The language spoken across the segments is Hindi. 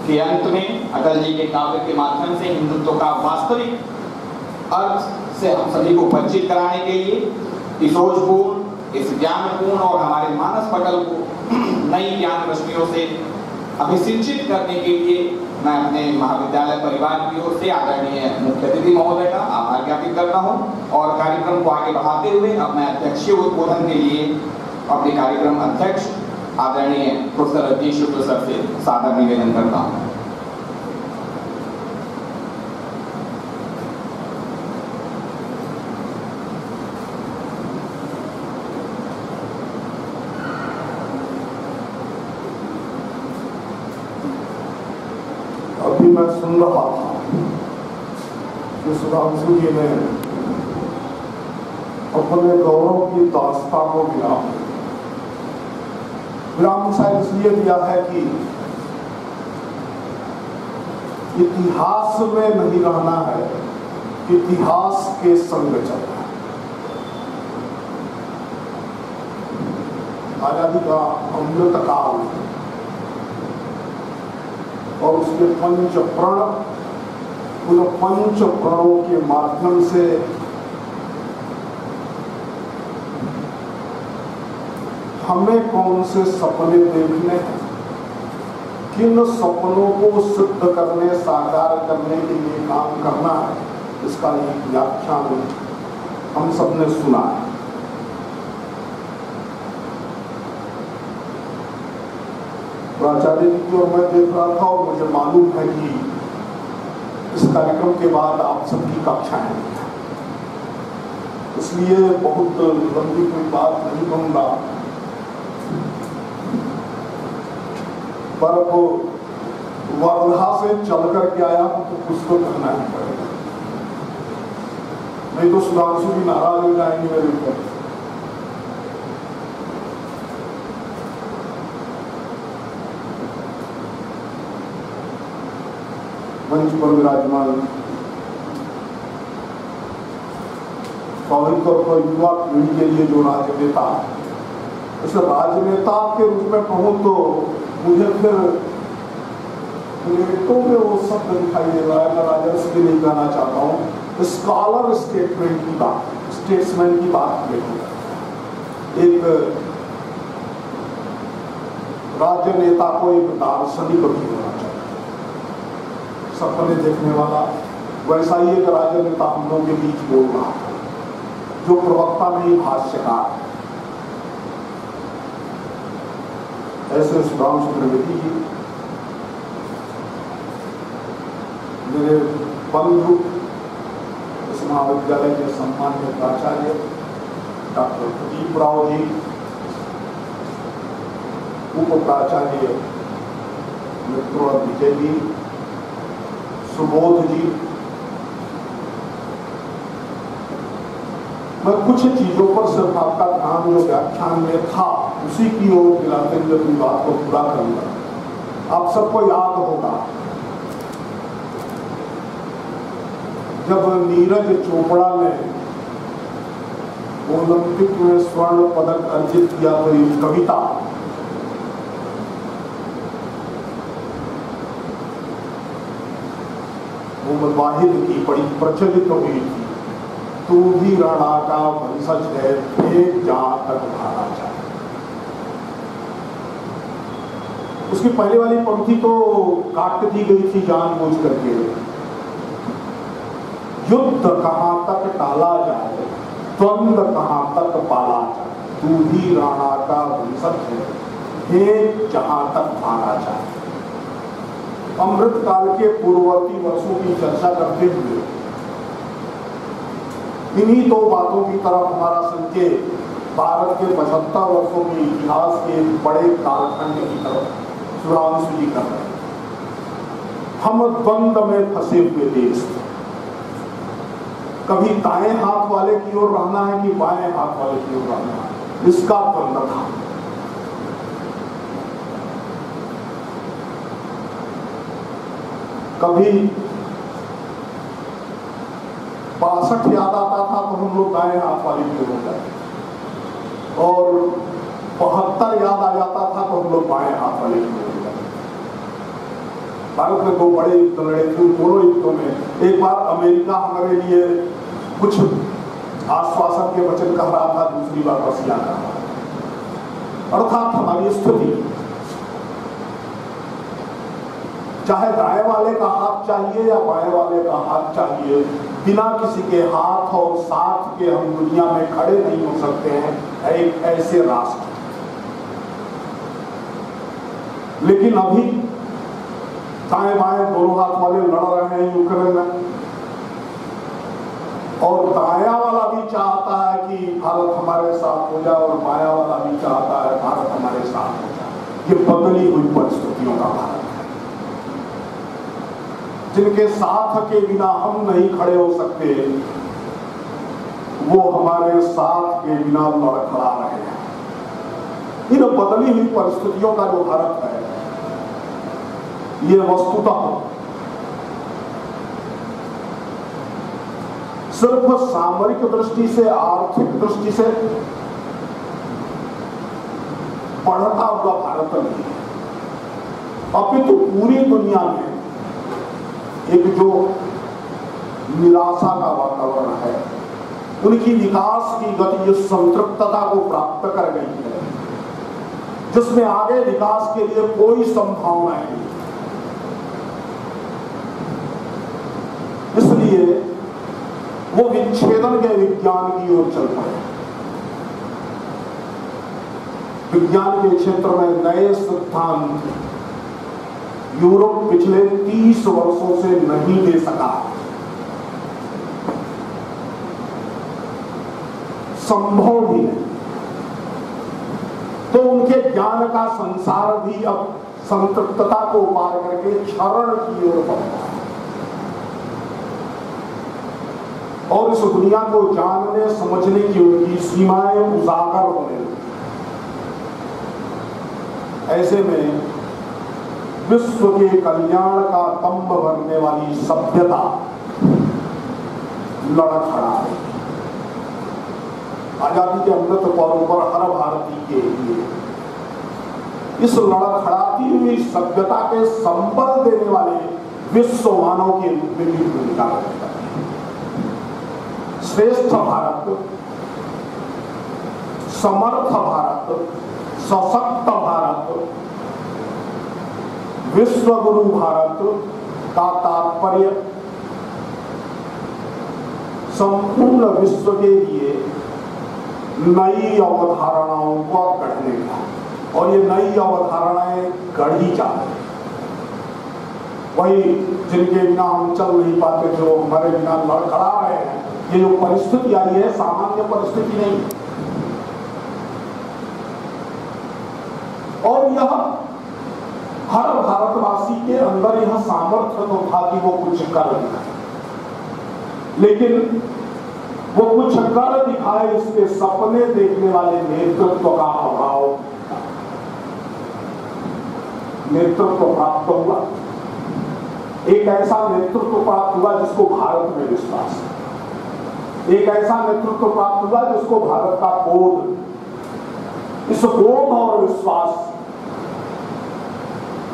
के अंत में अटल जी के काव्य के माध्यम से हिंदुत्व का वास्तविक अर्थ से हम सभी को परिचित कराने के लिए इस सोचपूर्ण, इस ज्ञानपूर्ण और हमारे मानस पटल को नई ज्ञान रश्मियों से अभिसिंचित करने के लिए मैं अपने महाविद्यालय परिवार की ओर से आदरणीय मुख्य अतिथि महोदय का आभार ज्ञापित करता हूं और कार्यक्रम को आगे बढ़ाते हुए अब मैं अध्यक्षीय उद्बोधन के लिए अपने कार्यक्रम अध्यक्ष आदरणीय प्रोफेसर रजनीश शुक्ल सर से सादर निवेदन करता हूं। अभी मैं सुन रहा था कि सुधांशु जी ने अपने गौरव की दास्तां को विराम शायद इसलिए दिया है कि इतिहास में नहीं रहना है, इतिहास के संग चलना है। आजादी का अमृत काल और उसके पंच प्रण, उन पंच प्रणों के माध्यम से हमें कौन से सपने देखने हैं, किन सपनों को सिद्ध करने, साकार करने के लिए काम करना है, इसका एक व्याख्यान हम सबने सुना है। प्राचार्य जी की ओर मैं देख रहा था और मुझे मालूम है कि इस कार्यक्रम के बाद आप सबकी कक्षाएं हैं, इसलिए बहुत लंबी कोई बात नहीं कहूंगा, पर वो वर्धा से चल करके आया हूं तो कुछ तो कहना ही पड़ेगा, नहीं तो सुधांशु भी नाराज हो जाएंगे मेरे ऊपर। मंच पर विराजमान स्वाभाविक तौर पर युवा पीढ़ी के लिए जो राजनेता, ऐसे राजनेता के रूप में कहूं तो मुझे फिर प्लेटों में वो शब्द दिखाई दे रहा है, मैं राजर्ष भी नहीं कहना चाहता हूँ, स्कॉलर स्टेटमेंट की बात, स्टेट्समैन की बात प्लेटो। एक राजनेता को एक दार्शनिक भी होना चाहिए, सपने देखने वाला। वैसा ही एक राजनेता हम लोगों के बीच बोल रहा था, जो प्रवक्ता नहीं भाष्यकार है, ऐसे सुधांशु त्रिवेदी जी मेरे बंधु, इस महाविद्यालय के सम्मान्य प्राचार्य डॉक्टर प्रदीप राव जी, उप प्राचार्य मित्र विजय जी, सुबोध जी, मैं कुछ चीजों पर सिर्फ आपका ध्यान जो व्याख्यान में था उसी की ओर दिलाते हुए अपनी बात को पूरा करूंगा। आप सबको याद होगा जब नीरज चोपड़ा ने ओलंपिक में स्वर्ण पदक अर्जित किया तो ये कविता वो वाहिद की बड़ी प्रचलित हुई थी, तू भी राणा का वंशज है, एक जहां तक भागा जाए। उसकी पहले वाली पंक्ति तो काट दी गई थी जानबूझ करके, युद्ध कहां तक टाला जाए, द्वंद्व कहां तक पाला जाए, तू भी राणा का वंशज है, एक जहां तक भागा जाए। अमृत काल के पूर्ववर्ती वर्षों की चर्चा करते हुए इन्हीं दो बातों की तरफ हमारा संकेत भारत के 75 वर्षों के इतिहास के बड़े कालखंड की तरफ सुधांशु जी कर रहे हैं। हम द्वंद्व में फंसे हुए देश, कभी दाएं हाथ वाले की ओर रहना है कि बाएं हाथ वाले की ओर रहना है, इसका द्वंद्व था। कभी 62 याद आता था तो हम लोग दाएं हाथ वाली की ओर जाते, और 72 याद आ जाता था तो हम लोग बाएं हाथ वाले की ओर जाते। भारत में 2 बड़े युद्ध लड़े थे, उन दोनों युद्धों में एक बार अमेरिका हमारे लिए कुछ आश्वासन के वचन कह रहा था, दूसरी बार रसिया कह रहा था। अर्थात हमारी स्थिति चाहे दाएं वाले का हाथ चाहिए या बाएं वाले का हाथ चाहिए, बिना किसी के हाथ और साथ के हम दुनिया में खड़े नहीं हो सकते हैं, एक ऐसे राष्ट्र। लेकिन अभी दाएं बाएं दोनों हाथ वाले लड़ रहे हैं यूक्रेन में, और दाया वाला भी चाहता है कि भारत हमारे साथ हो जाए और बाया वाला भी चाहता है भारत हमारे साथ हो जाए। ये बदली हुई परिस्थितियों का भारत है, जिनके साथ के बिना हम नहीं खड़े हो सकते, वो हमारे साथ के बिना लड़खड़ा रहे हैं। इन बदली हुई परिस्थितियों का जो भारत है, ये वस्तुतः सिर्फ सामरिक दृष्टि से, आर्थिक दृष्टि से बढ़ता हुआ भारत नहीं है, अपितु पूरी दुनिया में एक जो निराशा का वातावरण है, उनकी विकास की गति इस संतृप्तता को प्राप्त कर गई है, जिसमें आगे विकास के लिए कोई संभावना नहीं। इसलिए वो विच्छेदन के विज्ञान की ओर चल पड़े। विज्ञान के क्षेत्र में नए सिद्धांत यूरोप पिछले 30 वर्षों से नहीं दे सका, संभव भी नहीं। तो उनके ज्ञान का संसार भी अब संतृप्तता को पार करके क्षरण की ओर बढ़ता है, और इस दुनिया को जानने समझने की उनकी सीमाएं उजागर होने लगी। ऐसे में विश्व के कल्याण का तंब भरने वाली सभ्यता लड़खड़ा रही। आजादी के अमृत पर्व पर हर भारतीय के लिए इस लड़खड़ाती हुई सभ्यता के संबल देने वाले विश्ववानों के रूप में भी भूमिका करता है। श्रेष्ठ भारत, समर्थ भारत, सशक्त भारत, विश्वगुरु भारत का तात्पर्य संपूर्ण विश्व के लिए नई अवधारणाओं को गढ़ने का, और ये नई अवधारणाएं गढ़ी जाती, वही जिनके बिना हम चल नहीं पाते, जो हमारे बिना लड़खड़ा रहे हैं। ये जो परिस्थिति आई है सामान्य परिस्थिति नहीं, और यह हर भारतवासी के अंदर यह सामर्थ्य तो था कि वो कुछ कर दिखाए, लेकिन वो कुछ कर दिखाए इसके सपने देखने वाले नेतृत्व का अभाव। नेतृत्व प्राप्त हुआ, एक ऐसा नेतृत्व प्राप्त हुआ जिसको भारत में विश्वास है, एक ऐसा नेतृत्व प्राप्त हुआ जिसको भारत का बोध, इस बोध और विश्वास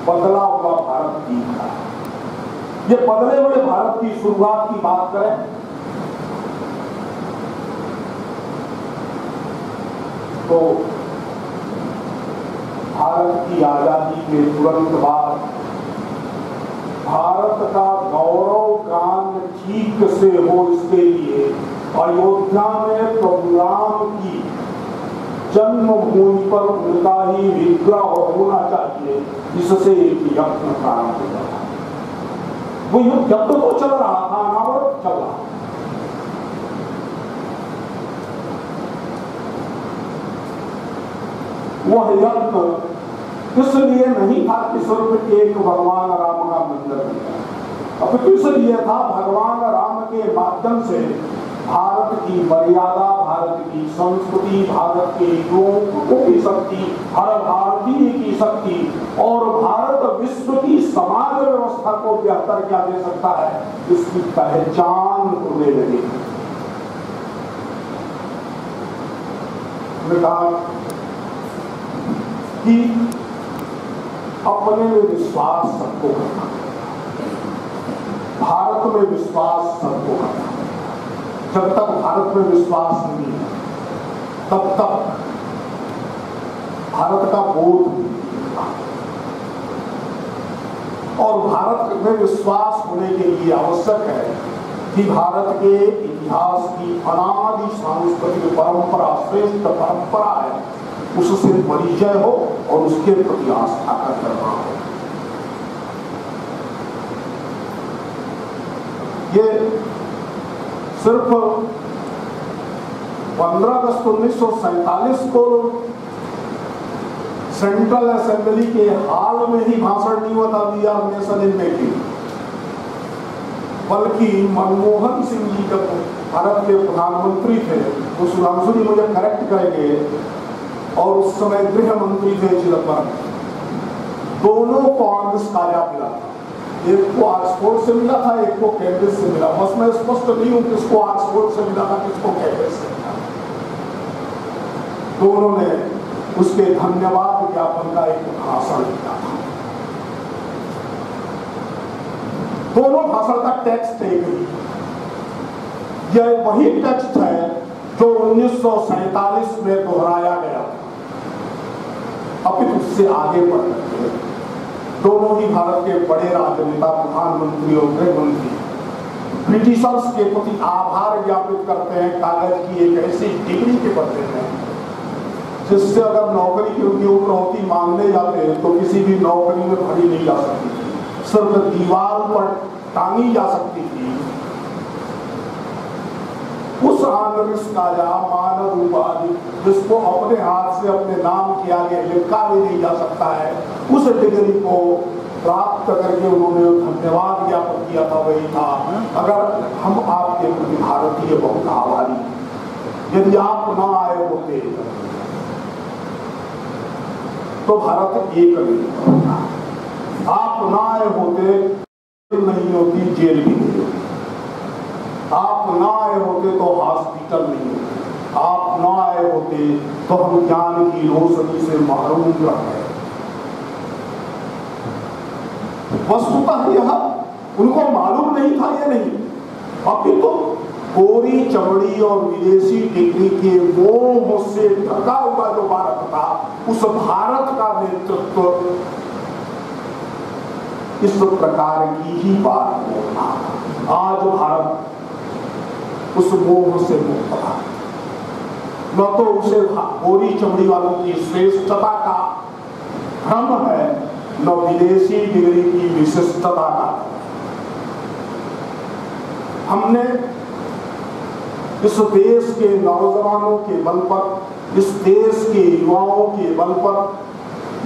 बदला हुआ भारत दिखा। ये बदले हुए भारत की शुरुआत की बात करें तो भारत की आजादी के तुरंत बाद भारत का गौरव गान ठीक से हो, इसके लिए अयोध्या में प्रभु राम की जन्मभूमि पर उनका ही विग्रह होना चाहिए, इससे एक यत्न प्रारंभ हुआ। वो यत्न तो चल रहा था, अनावरत चल रहा। वह यत्न इसलिए नहीं था कि सिर्फ एक भगवान राम का मंदिर बना, अब इसलिए था भगवान राम के माध्यम से भारत की मर्यादा, भारत की संस्कृति, भारत के लोगों की शक्ति, हर भारतीय की शक्ति, और भारत विश्व की समाज व्यवस्था को बेहतर क्या दे सकता है, इसकी पहचान होने लगी। कहा कि अपने में विश्वास सबको करना, भारत में विश्वास सबको करना है। जब तक भारत में विश्वास नहीं है तब तक भारत का बोध नहीं होगा। और भारत में विश्वास होने के लिए आवश्यक है कि भारत के इतिहास की अनादि सांस्कृतिक परंपरा, श्रेष्ठ परंपरा है, उससे परिचय हो और उसके प्रति आस्था का करना हो। ये सिर्फ 15 अगस्त 1947 को सेंट्रल असेंबली के हाल में ही भाषण नहीं हुआ था we are nation in making, बल्कि मनमोहन सिंह जी जब भारत के प्रधानमंत्री थे तो सुधांशु जी मुझे करेक्ट करेंगे, और उस समय गृह मंत्री थे चिदंबरम, दोनों को कांग्रेस काया मिला था। एक को ऑक्सफोर्ड से मिला था, एक को कैम्ब्रिज से मिला। बस मैं स्पष्ट नहीं हूं किसको ऑक्सफोर्ड से मिला था, किसको कैम्ब्रिज से मिला। दोनों ने उसके धन्यवाद ज्ञापन का एक भाषण दिया था। दोनों भाषण का टेक्स्ट एक ही, यह वही टेक्स्ट है जो 1947 में दोहराया गया था, अभी उससे आगे बढ़ करके दोनों ही भारत के बड़े राजनेता, प्रधानमंत्री और गृह मंत्री ब्रिटिशर्स के प्रति आभार ज्ञापित करते हैं कागज की एक ऐसी डिग्री के बदले में जिससे अगर नौकरी की उनकी उपरौती मांगने जाते हैं तो किसी भी नौकरी में भरी नहीं जा सकती थी, सिर्फ दीवार पर टांगी जा सकती थी। उस ऑनरिस काया मानद उपाधि जिसको अपने हाथ से अपने नाम के आगे लिखा भी नहीं जा सकता है, उस डिग्री को प्राप्त करके उन्होंने धन्यवाद ज्ञापन किया था। वही था, अगर हम आपके प्रति भारतीय बहुत आभारी, यदि आप ना आए होते तो भारत एक नहीं होता, आप ना आए होते नहीं होती, जेल भी नहीं होती, आप ना आए होते तो हॉस्पिटल नहीं होते, आप ना आए होते तो हम ज्ञान की रोशनी से महरूम रह गए। वस्तुतः यह उनको मालूम नहीं था, ये नहीं, अभी तो गोरी चमड़ी और विदेशी डिग्री के मोह से ढका हुआ जो भारत था, उस भारत का नेतृत्व इस प्रकार की ही बात होना। आज भारत उस मोह से मुक्त था, न तो उसे गोरी चमड़ी वालों की श्रेष्ठता का भ्रम है, न विदेशी डिग्री की विशिष्टता का। हमने इस देश के नौजवानों के बल पर, इस देश के युवाओं के बल पर,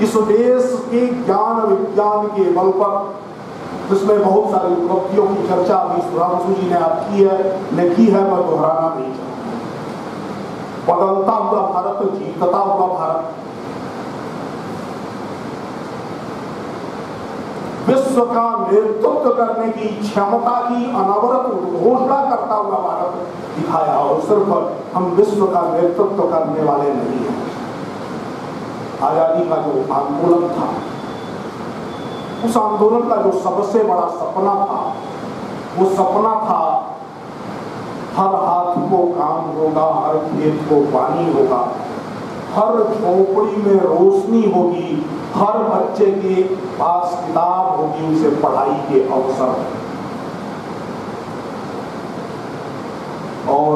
इस देश के ज्ञान विज्ञान के बल पर, जिसमें बहुत सारी उपलब्धियों की चर्चा अभी सुधांशु जी ने आप की है, मैं दोहराना नहीं चाहता। बदलता हुआ भारत, जीतता हुआ भारत, विश्व का नेतृत्व करने की क्षमता की अनवरत घोषणा करता हुआ भारत दिखाया। और सिर्फ हम विश्व का नेतृत्व करने वाले नहीं हैं, आजादी का जो आंदोलन था, उस आंदोलन का जो सबसे बड़ा सपना था, वो सपना था हर हाथ को काम होगा, हर खेत को पानी होगा, हर झोपड़ी में रोशनी होगी, हर बच्चे के पास किताब होगी, उसे पढ़ाई के अवसर, और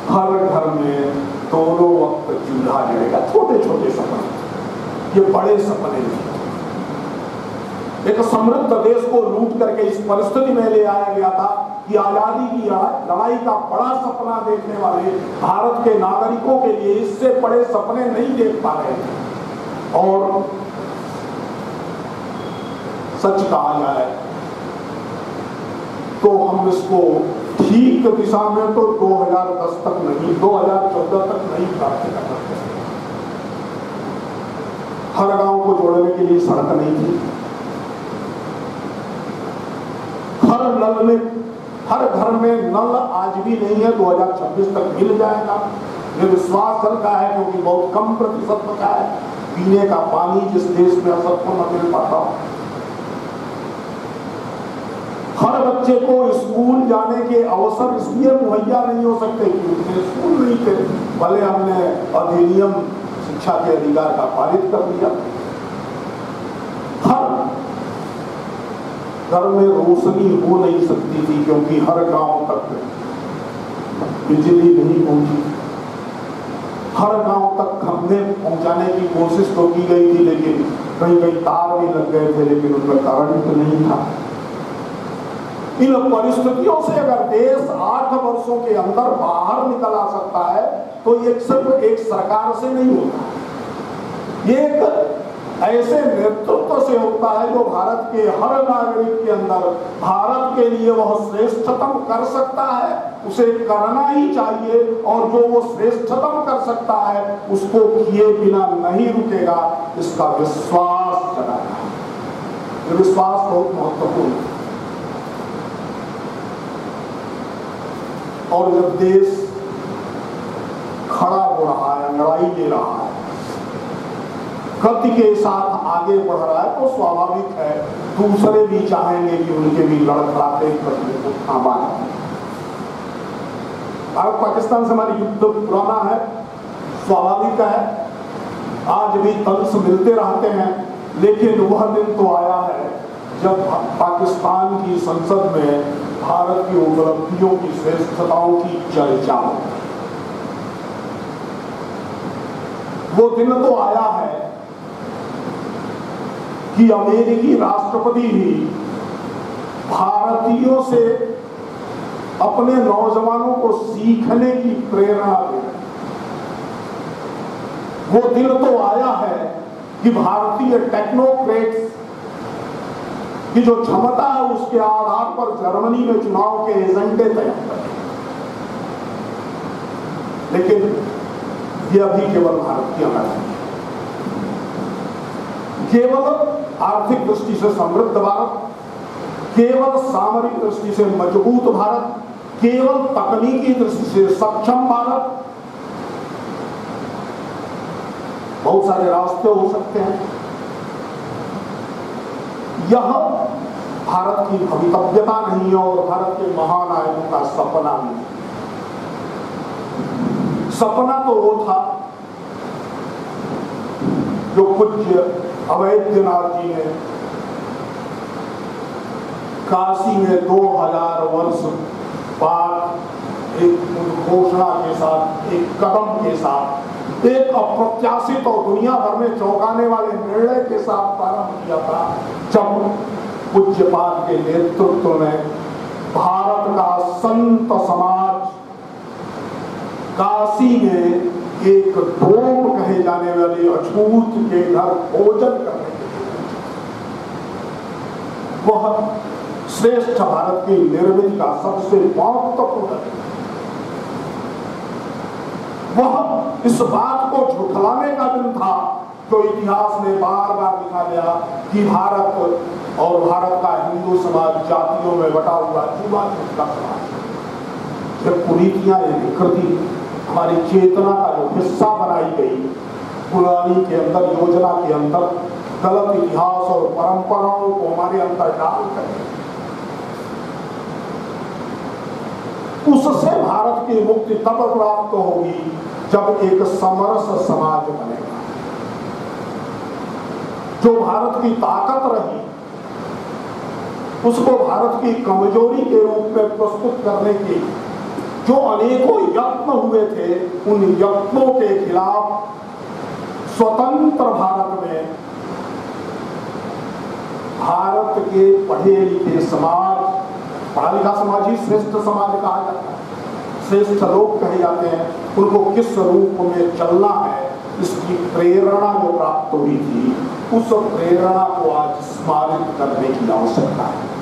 हर घर में दोनों वक्त चूल्हा जलेगा। छोटे छोटे सपने, ये बड़े सपने नहीं। एक समृद्ध देश को लूट करके इस परिस्थिति में ले आया गया था कि आजादी की लड़ाई का बड़ा सपना देखने वाले भारत के नागरिकों के लिए इससे बड़े सपने नहीं देख पा रहे। और सच कहा जाए तो हम इसको ठीक दिशा में तो 2010 तक नहीं, 2014 तक नहीं प्राप्त कर सकते। हर गांव को जोड़ने के लिए सड़क नहीं थी, हर नल में, हर घर में नल आज भी नहीं है, 2026 तक मिल जाएगा। ये विश्वास चलता है क्योंकि बहुत कम प्रतिशत का है पीने का पानी जिस देश में सबको न मिल पाता। हर बच्चे को स्कूल जाने के अवसर इसलिए मुहैया नहीं हो सकते कि उनके स्कूल नहीं थे, भले हमने अधिनियम शिक्षा के अधिकार का पारित कर दिया। हर घर में रोशनी हो नहीं सकती थी क्योंकि हर गांव तक बिजली नहीं पहुंची। हर गांव तक खंभे पहुंचाने की कोशिश तो की गई थी, लेकिन कहीं कहीं तार भी लग गए थे, लेकिन उनका करंट नहीं था। इन परिस्थितियों से अगर देश 8 वर्षों के अंदर बाहर निकल आ सकता है तो ये सिर्फ एक सरकार से नहीं होता, ये एक ऐसे नेतृत्व से होता है जो भारत के हर नागरिक के अंदर भारत के लिए वह श्रेष्ठतम कर सकता है, उसे करना ही चाहिए, और जो वो श्रेष्ठतम कर सकता है उसको किए बिना नहीं रुकेगा, इसका विश्वास जगाना। ये विश्वास बहुत महत्वपूर्ण है। और जब देश खड़ा हो रहा है, अंगड़ाई ले रहा है, गति के साथ आगे बढ़ रहा है, तो स्वाभाविक है दूसरे भी चाहेंगे कि उनके भी लड़खड़ाते प्रश्न को थामा है। भारत पाकिस्तान से हमारी युद्ध पुराना है, स्वाभाविक है, आज भी तंस मिलते रहते हैं, लेकिन वह दिन तो आया है जब पाकिस्तान की संसद में भारत की उपलब्धियों की श्रेष्ठताओं की चर्चा हो। वो दिन तो आया है कि अमेरिकी राष्ट्रपति भी भारतीयों से अपने नौजवानों को सीखने की प्रेरणा दे। वो दिन तो आया है कि भारतीय टेक्नोक्रेट्स की जो क्षमता है उसके आधार पर जर्मनी में चुनाव के एजेंडे तैयार करें, लेकिन ये अभी केवल भारत की अमल है। केवल आर्थिक दृष्टि से समृद्ध भारत, केवल सामरिक दृष्टि से मजबूत भारत, केवल तकनीकी दृष्टि से सक्षम भारत, बहुत सारे रास्ते हो सकते हैं। यह भारत की भवितव्यता नहीं है और भारत के महानायकों का सपना नहीं। सपना तो वो था जो पूज्य अवैधनाथ जी ने काशी में 2000 वर्ष बाद एक घोषणा के साथ, एक कदम के साथ, एक अप्रत्याशित और दुनिया भर में चौंकाने वाले निर्णय के साथ प्रारंभ किया था, जब पूज्यपाद के नेतृत्व में भारत का संत समाज काशी में एक डोम कहे जाने वाले अछूत के घर भोजन करने के लिए, वह श्रेष्ठ भारत की निर्मिति का सबसे महत्वपूर्ण, वह इस बात को झुठलाने का दिन था जो इतिहास में बार बार लिखा गया कि भारत और भारत का हिंदू समाज जातियों में बटा हुआ छूत का समाज। जब कुरीतियां, विकृति हमारी चेतना का जो हिस्सा बनाई गई, पुरानी के अंदर, योजना के अंदर गलत इतिहास और परंपराओं को हमारे अंदर डालकर, उससे भारत की मुक्ति तब प्राप्त होगी जब एक समरस समाज बनेगा। जो भारत की ताकत रही उसको भारत की कमजोरी के रूप में प्रस्तुत करने के जो अनेकों यत्न हुए थे, उन यत्नों के खिलाफ स्वतंत्र भारत में भारत के पढ़े लिखे समाज, पढ़ा लिखा समाज ही श्रेष्ठ समाज कहा जाता है, श्रेष्ठ लोग कहे जाते हैं, उनको किस रूप में चलना है, इसकी प्रेरणा जो प्राप्त हुई थी, उस प्रेरणा को आज स्मारित करने की आवश्यकता है।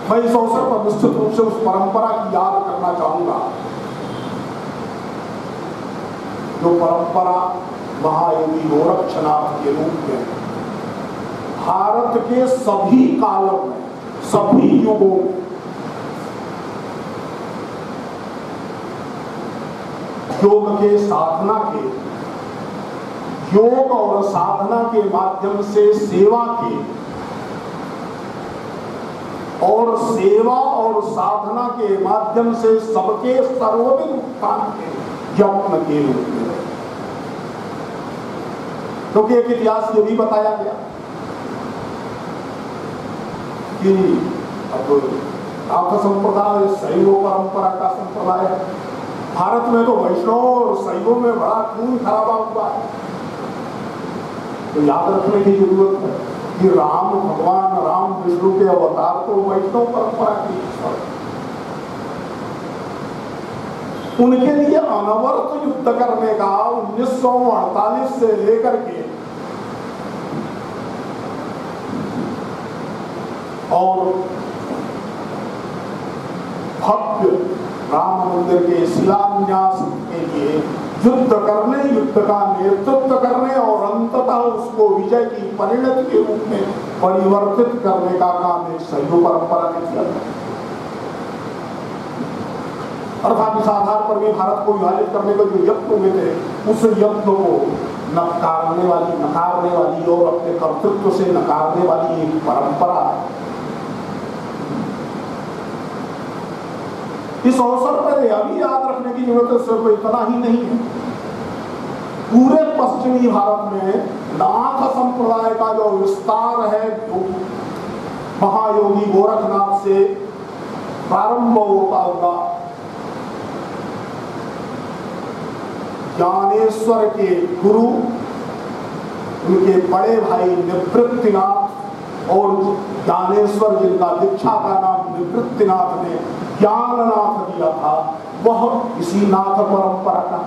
मैं इस अवसर पर निश्चित रूप से उस परंपरा की याद करना चाहूंगा जो परंपरा महायोगी गोरक्षनाथ के रूप में भारत के सभी कालों में, सभी युगों योग के साधना के योग और साधना के माध्यम से सेवा के और सेवा और साधना के माध्यम से सबके सर्वविध उत्थान के यत्न के रूप में, क्योंकि एक इतिहास ये भी बताया गया कि अब नाथ संप्रदाय शैव परंपरा का संप्रदाय है। भारत में तो वैष्णव और शैवों में बड़ा खून खराबा हुआ है। तो याद रखने की जरूरत है कि राम भगवान राम विष्णु के अवतार तो वैष्णव परंपरा की ईश्वर, उनके लिए अनवरत युद्ध करने का 1948 से लेकर के और भव्य राम मंदिर के शिलान्यास के लिए युद्ध करने, युद्ध का नेतृत्व करने और अंततः उसको विजय की परिणति के रूप में परिवर्तित करने का काम एक शैव परंपरा ने किया। अर्थात इस आधार पर भी भारत को विभाजित करने के जो यत्न हुए थे, उस यत्न को नकारने वाली और अपने कर्तृत्व से नकारने वाली एक परंपरा है। इस अवसर पर यह भी याद रखने की जरूरत है, सिर्फ इतना ही नहीं है, पूरे पश्चिमी भारत में नाथ संप्रदाय का जो विस्तार है, महायोगी गोरखनाथ से प्रारंभ होता हुआ ज्ञानेश्वर के गुरु, उनके बड़े भाई निवृत्तिनाथ और ज्ञानेश्वर जिनका दीक्षा का नाम निवृत्तिनाथ ने ज्ञाननाथ दिया था, वह इसी नाथ परंपरा का,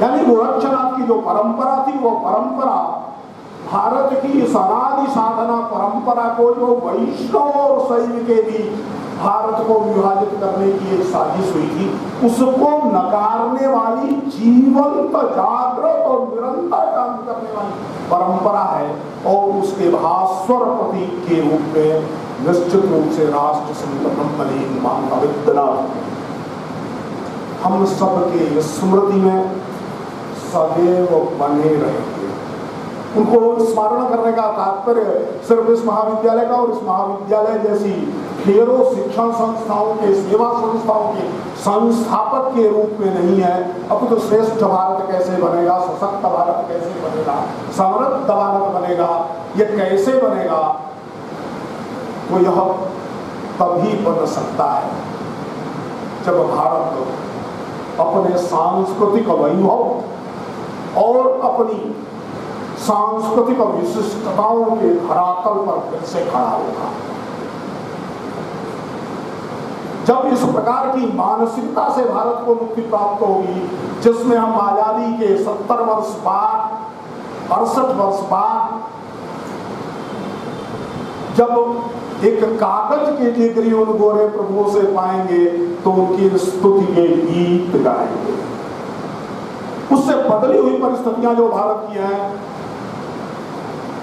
यानी गोरक्षनाथ की जो परंपरा थी, वो परंपरा भारत की अनादि साधना परंपरा को, जो वैष्णव और शैव के बीच भारत को विभाजित करने की एक साजिश हुई थी, उसको नकारने वाली, जीवंत, जागृत और निरंतर काम करने वाली परंपरा है। और उसके भास्वर प्रतीक के रूप में निश्चित रूप से राष्ट्र संत ब्रह्मलीन महाविद्यानाथ हम सबके स्मृति में सदैव बने रहेंगे। उनको स्मरण करने का तात्पर्य सिर्फ इस महाविद्यालय का और इस महाविद्यालय जैसी ढेरों शिक्षण संस्थाओं के, सेवा संस्थाओं के संस्थापक के रूप में नहीं है। अब तो श्रेष्ठ भारत कैसे बनेगा, सशक्त भारत कैसे बनेगा, समृद्ध भारत बनेगा, ये कैसे बनेगा, तो यह तभी बन सकता है जब भारत अपने सांस्कृतिक वैभव और अपनी सांस्कृतिक विशिष्टताओं के धरातल पर फिर से खड़ा होगा। जब इस प्रकार की मानसिकता से भारत को मुक्ति प्राप्त होगी, जिसमें हम आजादी के 70 वर्ष बाद, 68 वर्ष बाद, जब एक कागज के जिगरी उन गोरे प्रभुओं से पाएंगे, तो उनकी स्तुति के गीत गाएंगे। उससे बदली हुई परिस्थितियां जो भारत की हैं,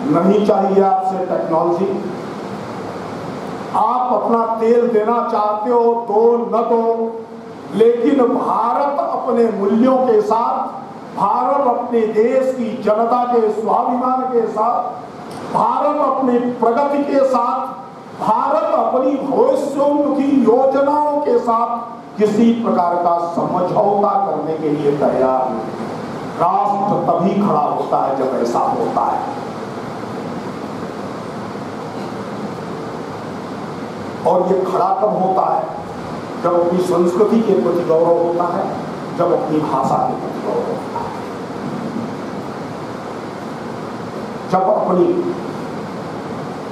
नहीं चाहिए आपसे टेक्नोलॉजी, आप अपना तेल देना चाहते हो तो न दो, लेकिन भारत अपने मूल्यों के साथ, भारत अपने देश की जनता के स्वाभिमान के साथ, भारत अपनी प्रगति के साथ, भारत अपनी भविष्योन्मुखी योजनाओं के साथ किसी प्रकार का समझौता करने के लिए तैयार नहीं। राष्ट्र तभी खड़ा होता है जब ऐसा होता है। और ये खड़ा कब होता है? जब अपनी संस्कृति के प्रति गौरव होता है, जब अपनी भाषा के प्रति गौरव होता है, जब अपनी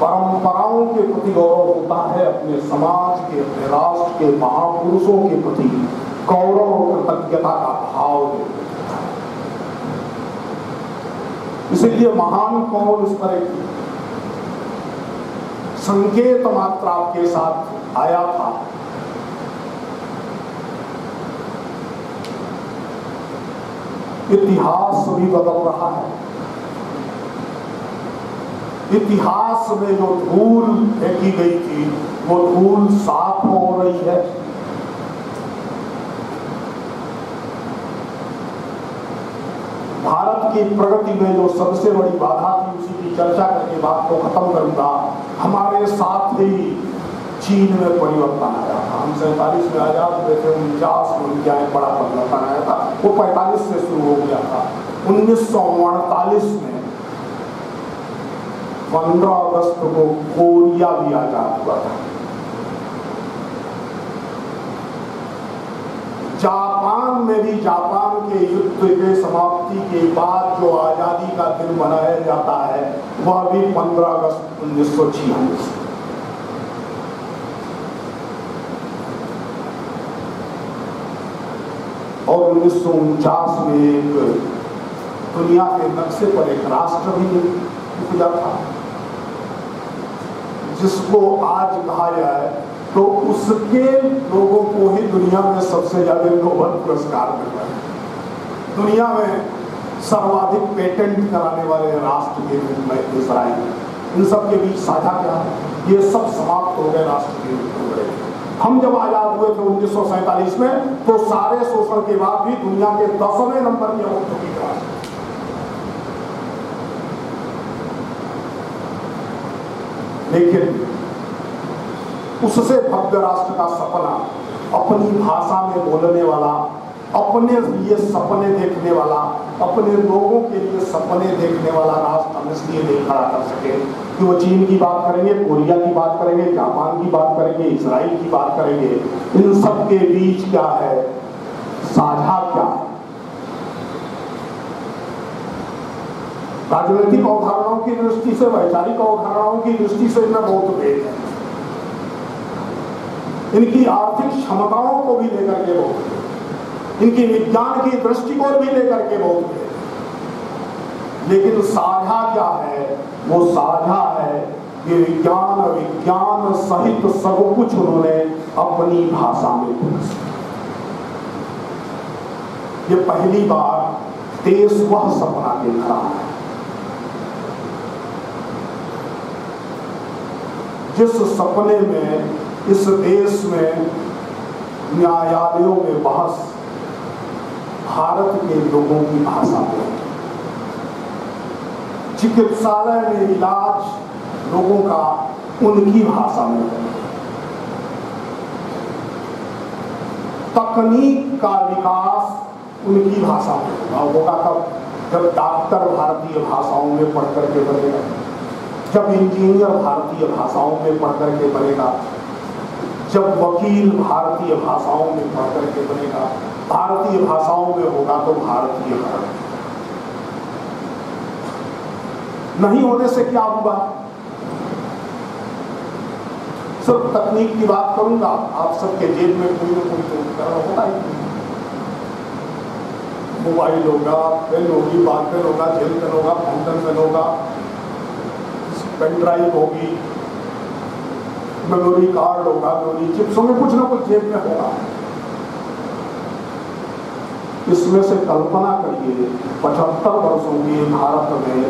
परंपराओं के प्रति गौरव होता है, अपने समाज के, अपने राष्ट्र के महापुरुषों के प्रति गौरव और कृतज्ञता का भाव होता है। इसलिए महान कौन उस पर एक संकेत मात्र आपके साथ आया था। इतिहास भी बदल रहा है। इतिहास में जो धूल फेंकी गई थी, वो धूल साफ हो रही है। भारत की प्रगति में जो सबसे बड़ी बाधा थी उसी की चर्चा करके बात को खत्म करूंगा। हमारे साथ ही चीन में परिवर्तन आया था। हम 47 में आजाद हुए थे, 49 में उनके यहाँ बड़ा परिवर्तन आया था। वो 45 से शुरू हो गया था। 1948 में 15 अगस्त को कोरिया भी आजाद हुआ था। जापान में भी जापान के युद्ध के समाप्ति के बाद जो आजादी का दिन मनाया जाता है वह भी 15 अगस्त 1946। और 1949 में एक दुनिया के नक्शे पर एक राष्ट्र भी उपजा था जिसको आज कहा जाए तो उसके लोगों को ही दुनिया में सबसे ज्यादा नोबेल पुरस्कार मिल रहे हैं। दुनिया में सर्वाधिक पेटेंट कराने वाले राष्ट्र के रूप में इजराइल। इन सब के बीच साझा क्या है? ये सब समाप्त हो गए, राष्ट्र के रूप हो गए। हम जब आजाद हुए थे 1947 में तो सारे शोषण के बाद भी दुनिया के 10वें नंबर के औद्योगिक राष्ट्र। लेकिन उससे भव्य राष्ट्र का सपना, अपनी भाषा में बोलने वाला, अपने लिए सपने देखने वाला, अपने लोगों के लिए सपने देखने वाला राष्ट्र हम इसलिए नहीं खड़ा कर सके कि वो चीन की बात करेंगे, कोरिया की बात करेंगे, जापान की बात करेंगे, इजराइल की बात करेंगे। इन सब के बीच क्या है, साझा क्या है? राजनीतिक अवधारणाओं की दृष्टि से, वैचारिक अवधारणाओं की दृष्टि से इनमें बहुत भेद है। इनकी आर्थिक क्षमताओं को भी लेकर के बहुत है, इनकी विज्ञान की दृष्टिकोण भी लेकर के बहुत है। लेकिन साझा क्या है? वो साझा है कि विज्ञान सहित सब कुछ उन्होंने अपनी भाषा में बोला। ये पहली बार देश वह सपना देख रहा है जिस सपने में इस देश में न्यायालयों में बहस भारत के लोगों की भाषा में, चिकित्सालय में इलाज लोगों का उनकी भाषा में, तकनीक का विकास उनकी भाषा में होगा। कब? जब डॉक्टर भारतीय भाषाओं में पढ़ करके बनेगा, जब इंजीनियर भारतीय भाषाओं में पढ़ करके बनेगा, जब वकील भारतीय भाषाओं में पढ़ करके बनेगा। भारतीय भाषाओं में होगा तो भारतीय करेगा। नहीं होने से क्या होगा? सिर्फ तकनीक की बात करूंगा, आप सबके जेब में कोई ना कोई तो उपकरण होगा ही। मोबाइल होगा, पेन होगी, बाल पेन होगा, जेल पेन होगा, फाउंटेन पेन होगा, पेन ड्राइव होगी, मेमोरी कार्ड होगा, मेमोरी चिप्स होंगे, कुछ ना कुछ जेब में होगा। इसमें से कल्पना करिए 75 वर्षों के भारत में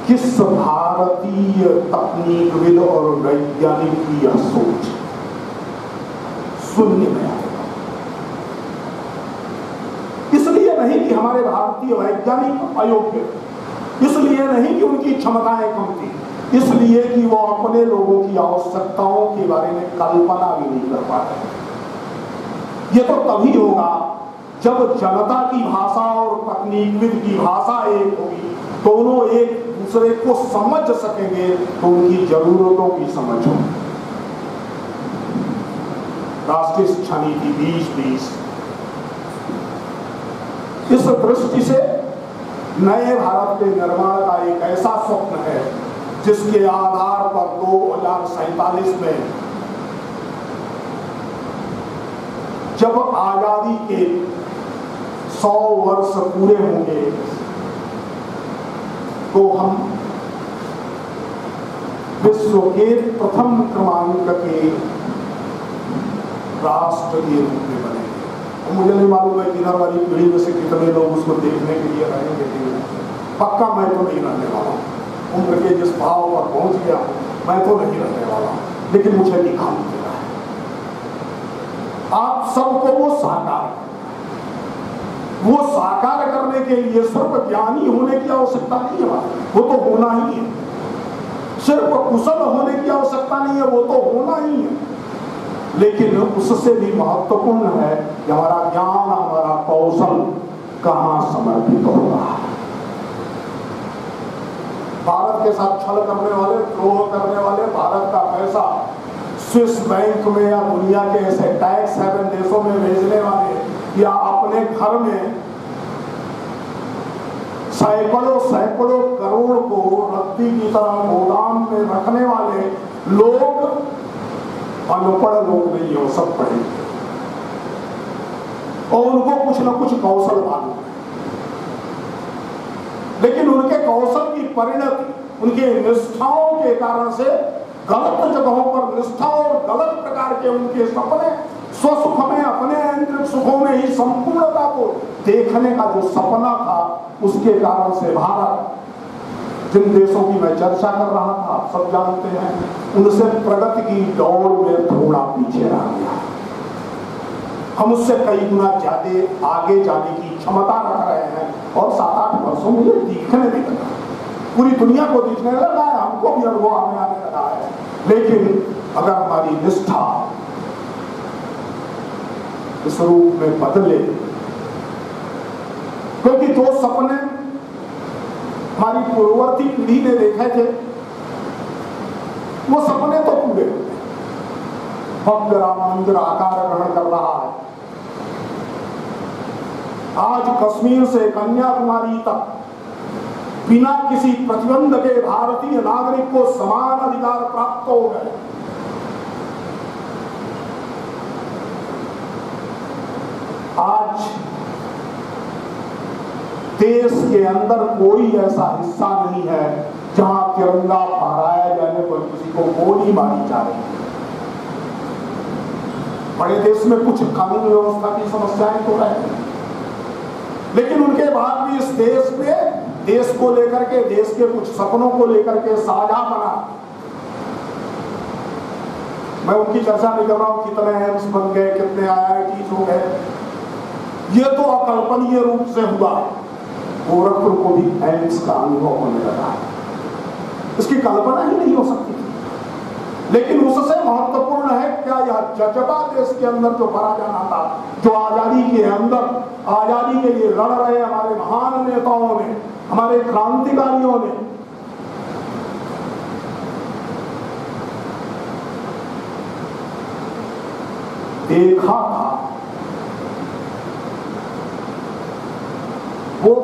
किस भारतीय तकनीकविद और वैज्ञानिक की यह सोच शून्य में आएगा। इसलिए नहीं कि हमारे भारतीय वैज्ञानिक अयोग्य, इसलिए नहीं कि उनकी क्षमताएं कम थी, इसलिए कि वो अपने लोगों की आवश्यकताओं के बारे में कल्पना भी नहीं कर पाते। ये तो तभी होगा जब जनता की भाषा और तकनीकविद की भाषा एक होगी, दोनों एक दूसरे को समझ सकेंगे तो उनकी जरूरतों की समझ होगी। राष्ट्रीय शिक्षा नीति 2020 इस दृष्टि से नए भारत के निर्माण का एक ऐसा स्वप्न है जिसके आधार पर 2047 में जब आजादी के 100 वर्ष पूरे होंगे तो हम विश्व के प्रथम क्रमांक के राष्ट्र के रूप में बनेंगे। और मुझे नहीं मालूम है कि इधर वाली पीढ़ी में से कितने लोग उसको देखने के लिए रहेंगे। पक्का मैं तो नहीं रहने वाला, उम्र के जिस भाव पर पहुंच गया मैं तो नहीं रहने वाला, लेकिन मुझे दिखाई दे रहा है। आप सबको वो साकार, वो साकार करने के लिए सिर्फ ज्ञानी होने की आवश्यकता नहीं है, वो तो होना ही है। सिर्फ कुशल होने की आवश्यकता नहीं है, वो तो होना ही है। लेकिन उससे भी महत्वपूर्ण है कि हमारा ज्ञान, हमारा कौशल कहां समर्पित होगा। भारत के साथ छल करने वाले, द्रोह करने वाले, भारत का पैसा स्विस बैंक में या दुनिया के ऐसे टैक्स हेवन देशों में भेजने वाले या अपने घर में सैकड़ों सैकड़ों करोड़ को रद्दी की तरह गोदाम में रखने वाले लोग अनपढ़ लोग नहीं हो, सब पढ़े और उनको कुछ न कुछ कौशल मालूम है। लेकिन उनके कौशल की परिणति उनके निष्ठाओं के कारण से गलत जगहों पर निष्ठा और गलत प्रकार के उनके सपने, स्वसुख में, अपने आंतरिक सुखों में ही संपूर्णता को देखने का जो सपना था, उसके कारण से भारत, जिन देशों की मैं चर्चा कर रहा था, सब जानते हैं, उनसे प्रगति की दौड़ में थोड़ा पीछे रह गया। हम उससे कई गुना ज्यादा आगे जाने की क्षमता रख रहे हैं और 7-8 वर्षों में ये दिखने भी लगा, पूरी दुनिया को दिखने लगा है, हमको भी अनुभव आने लगा है। लेकिन अगर हमारी निष्ठा इस रूप में बदले, क्योंकि जो सपने हमारी पूर्ववर्ती पीढ़ी ने देखे थे वो सपने तो पूरे होते हैं। भव्य राम मंदिर आकार ग्रहण कर रहा है। आज कश्मीर से कन्याकुमारी तक बिना किसी प्रतिबंध के भारतीय नागरिक को समान अधिकार प्राप्त हो गए। आज देश के अंदर कोई ऐसा हिस्सा नहीं है जहां तिरंगा फहराया जाने पर किसी को गोली मारी जा रही है। बड़े देश में कुछ कानून व्यवस्था की समस्याएं तो है, लेकिन उनके बाद भी इस देश में देश को लेकर के, देश के कुछ सपनों को लेकर के साझा बना। मैं उनकी चर्चा नहीं कर रहा हूं कितने एम्स बन गए, कितने IIT हो गए, ये तो अकल्पनीय रूप से हुआ। गोरखपुर को भी एम्स का अनुभव होने लगा है, इसकी कल्पना ही नहीं हो सकती। लेकिन उससे महत्वपूर्ण है क्या यह जज्बा देश के अंदर जो भरा जाना था, जो आजादी के अंदर, आजादी के लिए लड़ रहे हमारे महान नेताओं ने, हमारे क्रांतिकारियों ने देखा था, वो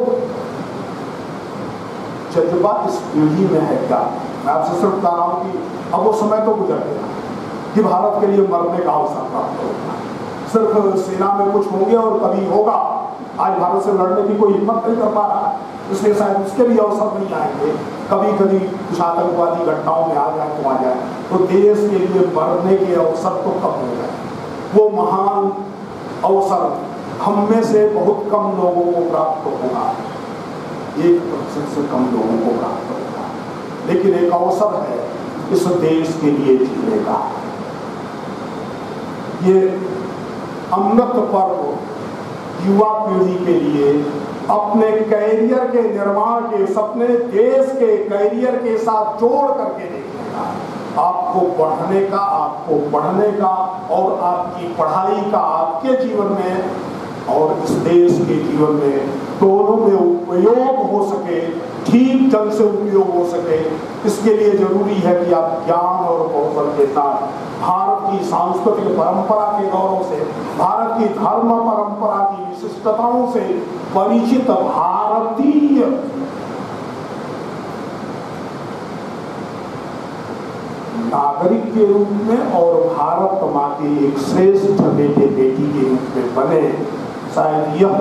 जज्बा इस पीढ़ी में है क्या? मैं आपसे सिर्फ बता रहा हूं कि अब वो समय तो गुजर गया कि भारत के लिए मरने का अवसर प्राप्त होगा। सिर्फ सेना में कुछ होंगे और कभी होगा। आज भारत से लड़ने की कोई हिम्मत नहीं कर पा रहा, इसलिए शायद उसके भी अवसर नहीं आएंगे। कभी कभी कुछ आतंकवादी घटनाओं में आ जाए तो आ जाए, तो देश के लिए मरने के अवसर तो कम हो गए। वो महान अवसर हम में से बहुत कम लोगों को प्राप्त होगा, 1% से कम लोगों को प्राप्त होगा। लेकिन एक अवसर है इस देश के लिए जीने का। ये अमृत पर्व युवा पीढ़ी के लिए अपने कैरियर के निर्माण के सपने देश के कैरियर के साथ जोड़ करके देखने का, आपको पढ़ने का, आपको पढ़ने का और आपकी पढ़ाई का आपके जीवन में और इस देश के जीवन में दोनों में उपयोग हो सके, ठीक ढंग से उपयोग हो सके। इसके लिए जरूरी है कि आप ज्ञान और कौशल के साथ भारत की सांस्कृतिक परंपरा के गौरव से, भारत की धर्म परंपरा की विशिष्टताओं से परिचित भारतीय नागरिक के रूप में और भारत माँ के एक श्रेष्ठ बेटे बेटी के रूप में बने। शायद यह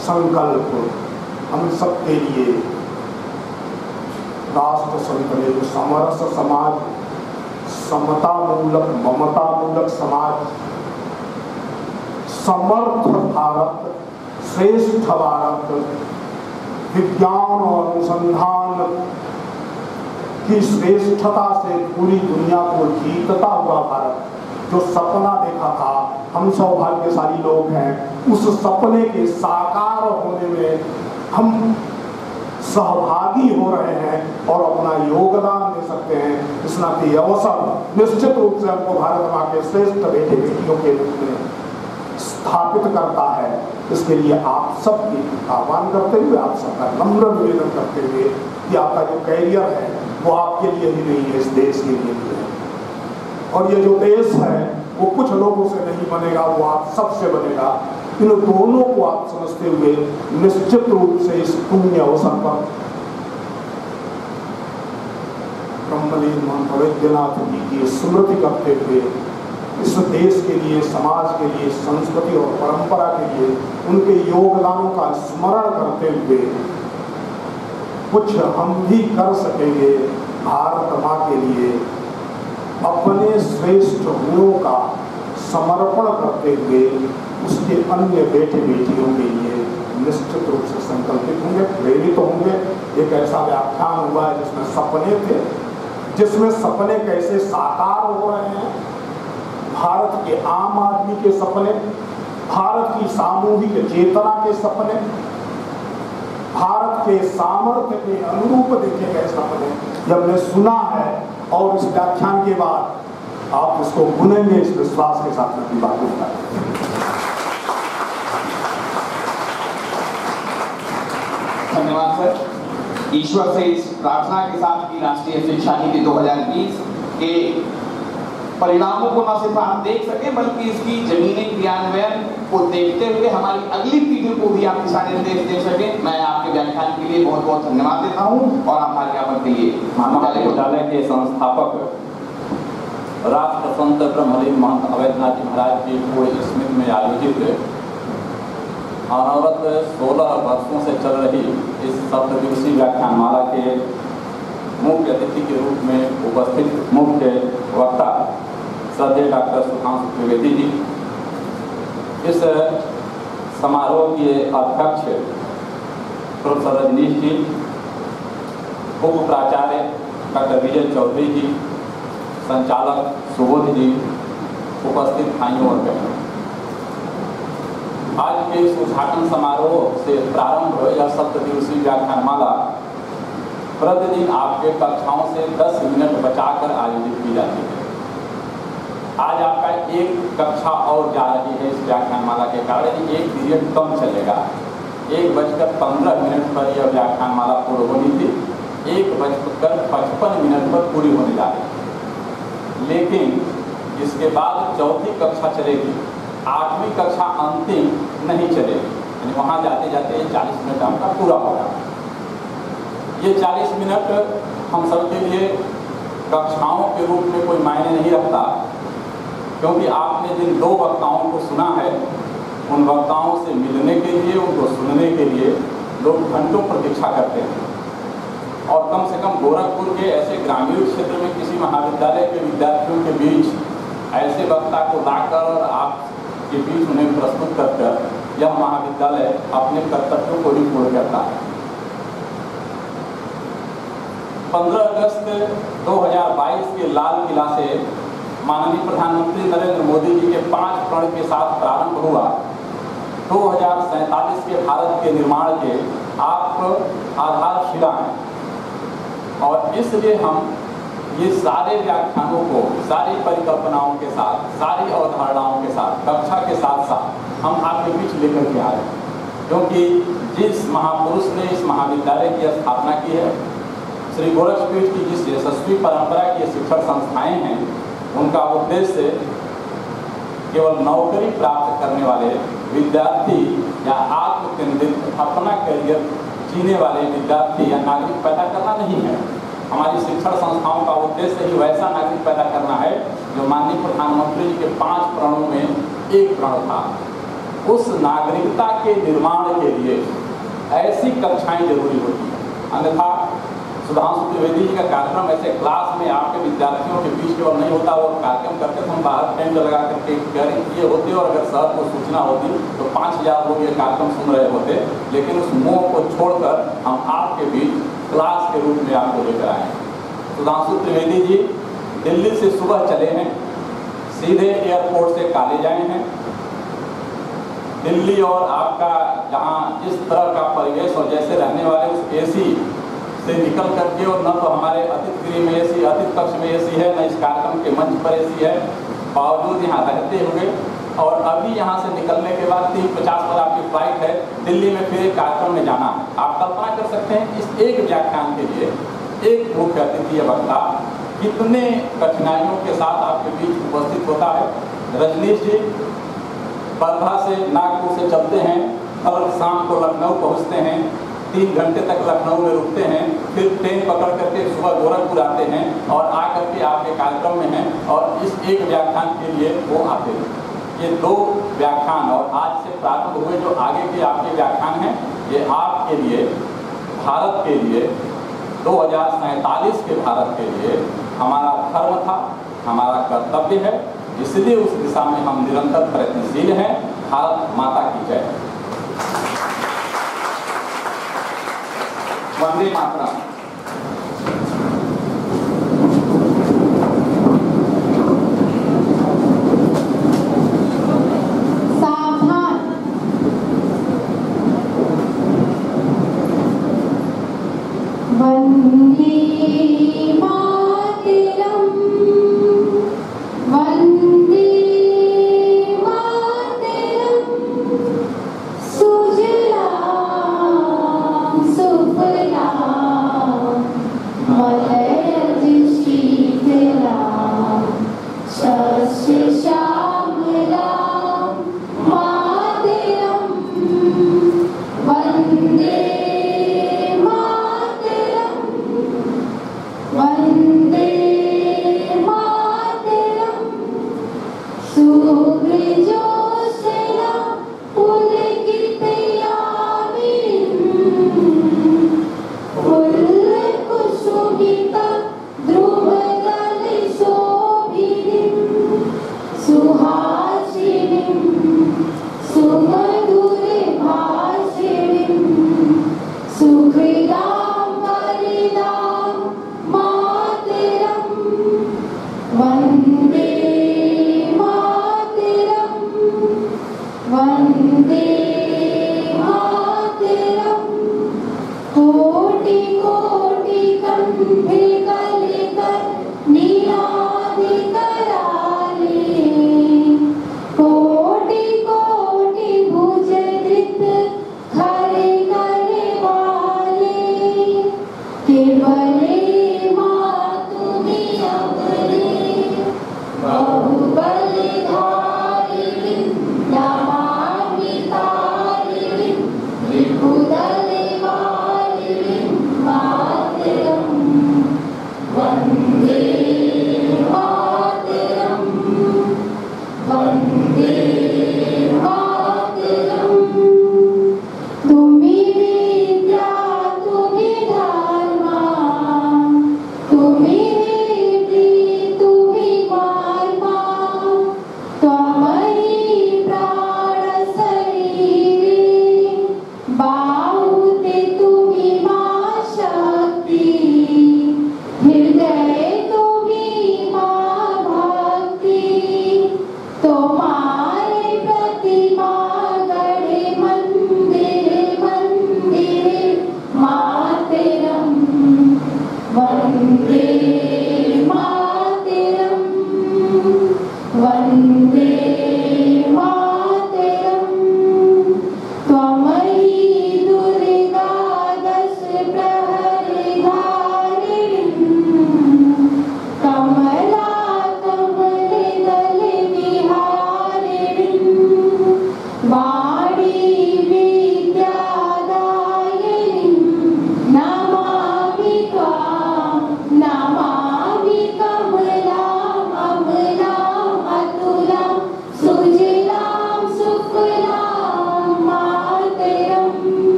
संकल्प हम सबके लिए राष्ट्र संकल्प, समरस समाज, समता मूलक, ममता मूलक समाज, समर्थ भारत, श्रेष्ठ भारत, विज्ञान और अनुसंधान की श्रेष्ठता से पूरी दुनिया को जीतता हुआ भारत, जो सपना देखा था, हम सौभाग्यशाली लोग हैं, उस सपने के साकार होने में हम सहभागी हो रहे हैं और अपना योगदान दे सकते हैं। इस नाते अवसर निश्चित रूप से हमको भारत माँ के श्रेष्ठ बेटे बेटियों के रूप में स्थापित करता है। इसके लिए आप सबकी आह्वान करते हुए, आप सबका नम्र निवेदन करते हुए कि आपका जो कैरियर है वो आपके लिए ही नहीं है, इस देश के लिए भी है। और ये जो देश है वो कुछ लोगों से नहीं बनेगा, वो आप सबसे बनेगा। इन दोनों को आप समझते हुए निश्चित रूप से इस पुण्य अवसर पर ब्रह्मलीन महंत वैद्यनाथ जी की स्मृति करते हुए, इस देश के लिए, समाज के लिए, संस्कृति और परंपरा के लिए उनके योगदानों का स्मरण करते हुए कुछ हम भी कर सकेंगे भारत माँ के लिए, अपने श्रेष्ठ गुणों का समर्पण करते हुए उसके अन्य बेटे बेटियों के लिए निश्चित रूप से संकल्पित होंगे, प्रेरित होंगे। एक ऐसा व्याख्यान हुआ है जिसमें सपने थे, जिसमें सपने कैसे साकार हो रहे हैं, भारत के आम आदमी के सपने, भारत की सामूहिक चेतना के सपने, भारत के सामर्थ्य के अनुरूप देखे गए सपने ये हमने सुना है। और इस व्याख्यान के बाद आप इसको बुनेंगे, इस विश्वास के साथ अपनी बात करें। धन्यवाद सर। ईश्वर से इस प्रार्थना के साथ कि राष्ट्रीय शिक्षा नीति 2020 के परिणामों को न सिर्फ हम देख सकें बल्कि इसकी जमीनी क्रियान्वयन को देखते हुए हमारी अगली पीढ़ी को भी आप दिशा निर्देश दे सकें। मैं आपके व्याख्यान के लिए बहुत बहुत धन्यवाद देता हूं और हमारे यहाँ पर महाविद्यालय विद्यालय के संस्थापक राष्ट्र संत ब्रह्मलीन महंत अवैधनाथ जी महाराज की पूर्ण स्मृति में आयोजित अनवरत 16 वर्षों से चल रही इस सप्तदिवसीय व्याख्यानमाला के मुख्य अतिथि के रूप में उपस्थित मुख्य वक्ता श्रद्धेय डॉक्टर सुधांशु त्रिवेदी जी, इस समारोह के अध्यक्ष प्रोफेसर रजनीश जी, उप प्राचार्य डॉक्टर विजय चौधरी जी, संचालक सुबोध जी, उपस्थित भाइयों और बहनों, आज के इस उद्घाटन समारोह से प्रारंभ यह सप्तदिवसीय व्याख्यानमाला प्रतिदिन आपके कक्षाओं से 10 मिनट बचाकर आयोजित की जाती है। आज आपका एक कक्षा और जा रही है इस व्याख्यानमाला के कारण, एक पीरियड कम चलेगा। 1:15 पर यह व्याख्यानमाला पूरी होनी थी, 1:55 पर पूरी होने जा रही है। लेकिन इसके बाद चौथी कक्षा चलेगी, 8वीं कक्षा अंतिम नहीं चलेगी, यानी वहाँ जाते जाते 40 मिनट आपका पूरा होगा। ये 40 मिनट हम सबके लिए कक्षाओं के रूप में कोई मायने नहीं रखता, क्योंकि आपने जिन 2 वक्ताओं को सुना है उन वक्ताओं से मिलने के लिए, उनको सुनने के लिए लोग घंटों प्रतीक्षा करते हैं। और कम से कम गोरखपुर के ऐसे ग्रामीण क्षेत्र में किसी महाविद्यालय के विद्यार्थियों के बीच ऐसे वक्ता को लाकर और आपके बीच उन्हें प्रस्तुत कर यह महाविद्यालय अपने कर्तव्यों को भी पूर्ण करता है। 15 अगस्त 2022 के लाल किला से माननीय प्रधानमंत्री नरेंद्र मोदी जी के 5 प्रण के साथ प्रारंभ हुआ 2047 के भारत के निर्माण के आप आधारशिला हैं। और इसलिए हम ये सारे व्याख्यानों को सारी परिकल्पनाओं के साथ, सारी अवधारणाओं के साथ, कक्षा के साथ साथ हम आपके बीच लेकर के आ रहे हैं, क्योंकि जिस महापुरुष ने इस महाविद्यालय की स्थापना की है, श्री गोरखपीठ की जिस यशस्वी परंपरा की शिक्षण संस्थाएं हैं, उनका उद्देश्य केवल नौकरी प्राप्त करने वाले विद्यार्थी या आत्मकेंद्रित अपना करियर जीने वाले विद्यार्थी या नागरिक पैदा करना नहीं है। हमारी शिक्षण संस्थाओं का उद्देश्य ही वैसा नागरिक पैदा करना है जो माननीय प्रधानमंत्री जी के 5 प्रणों में एक प्रण था। उस नागरिकता के निर्माण के लिए ऐसी कक्षाएं जरूरी होती हैं, अन्यथा सुधांशु त्रिवेदी जी का कार्यक्रम ऐसे क्लास में आपके विद्यार्थियों के बीच केवल नहीं होता। वो कार्यक्रम करते थे, हम बाहर टेंट लगा करके करें ये होते, और अगर सर को सूचना होती तो 5000 लोग ये कार्यक्रम सुन रहे होते। लेकिन उस मोह को छोड़कर हम आपके बीच क्लास के रूप में आपको लेकर आए हैं। सुधांशु त्रिवेदी जी दिल्ली से सुबह चले हैं, सीधे एयरपोर्ट से कालेज आए हैं। दिल्ली और आपका जहाँ जिस तरह का परिवेश और जैसे रहने वाले उस एसी से निकल करके, और न तो हमारे अतिथि गृह में एसी, अतिथि कक्ष में एसी है, न इस कार्यक्रम के मंच पर एसी है, बावजूद यहाँ रहते हुए और अभी यहाँ से निकलने के बाद 3:50 पर आपकी फ्लाइट है, दिल्ली में फिर एक कार्यक्रम में जाना है। आप कल्पना कर सकते हैं इस एक व्याख्यान के लिए एक मुख्य अतिथि वक्ता कितने कठिनाइयों के साथ आपके बीच उपस्थित होता है। रजनीश जी वर्धा से नागपुर से चलते हैं, कल शाम को लखनऊ पहुँचते हैं, 3 घंटे तक लखनऊ में रुकते हैं, फिर ट्रेन पकड़ करके सुबह गोरखपुर आते हैं और आकर के आपके कार्यक्रम में हैं और इस एक व्याख्यान के लिए वो आते हैं। ये 2 व्याख्यान और आज से प्रारंभ हुए जो आगे के आपके व्याख्यान हैं, ये आपके लिए, भारत के लिए, 2047 के भारत के लिए हमारा धर्म था, हमारा कर्तव्य है। इसलिए उस दिशा में हम निरंतर प्रयत्नशील हैं। भारत माता की जय। वंदे मातरम। वंदे मातरम, वंदे